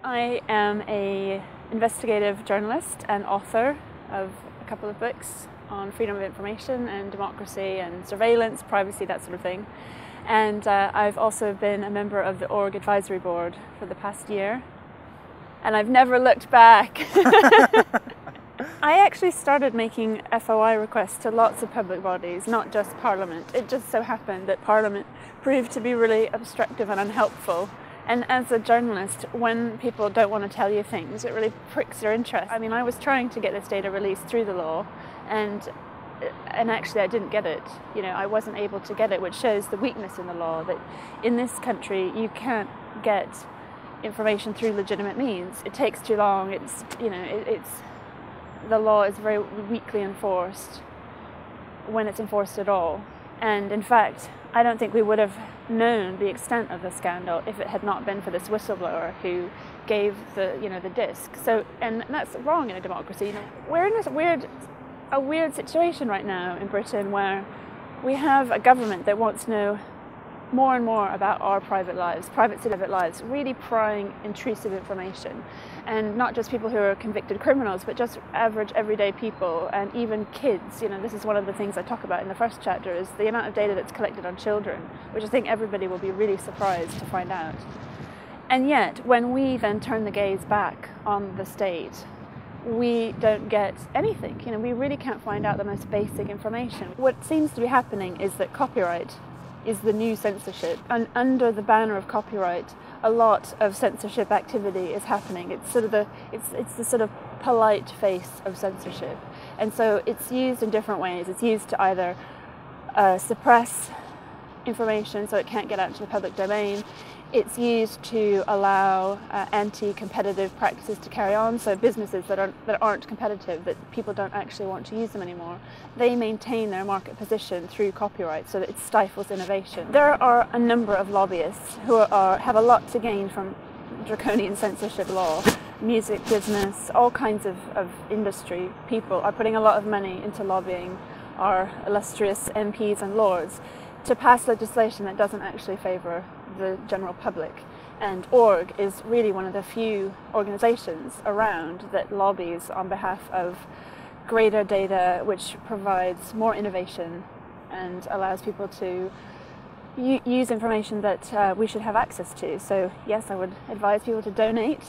I am an investigative journalist and author of a couple of books on freedom of information and democracy and surveillance, privacy, that sort of thing. And I've also been a member of the org advisory board for the past year. And I've never looked back. I actually started making FOI requests to lots of public bodies, not just Parliament. It just so happened that Parliament proved to be really obstructive and unhelpful. And as a journalist, when people don't want to tell you things, it really pricks your interest. I mean, I was trying to get this data released through the law, and actually I didn't get it. You know, I wasn't able to get it, which shows the weakness in the law, that in this country you can't get information through legitimate means. It takes too long. It's, you know, the law is very weakly enforced when it's enforced at all. And in fact, I don't think we would have known the extent of the scandal if it had not been for this whistleblower who gave the disc. So, and that's wrong in a democracy. You know, we're in this weird situation right now in Britain where we have a government that wants to know more and more about our private lives, private lives, really prying intrusive information. And not just people who are convicted criminals, but just average everyday people and even kids. You know, this is one of the things I talk about in the first chapter, is the amount of data that's collected on children, which I think everybody will be really surprised to find out. And yet, when we then turn the gaze back on the state, we don't get anything. You know, we really can't find out the most basic information. What seems to be happening is that copyright is the new censorship, and under the banner of copyright a lot of censorship activity is happening. It's sort of it's the sort of polite face of censorship, and so it's used in different ways. It's used to either suppress information so it can't get out into the public domain. It's used to allow anti-competitive practices to carry on, so businesses that aren't competitive, that people don't actually want to use them anymore, they maintain their market position through copyright so that it stifles innovation. There are a number of lobbyists who have a lot to gain from draconian censorship law. Music business, all kinds of industry people are putting a lot of money into lobbying our illustrious MPs and lords to pass legislation that doesn't actually favour the general public. And org is really one of the few organisations around that lobbies on behalf of greater data, which provides more innovation and allows people to use information that we should have access to. So yes, I would advise people to donate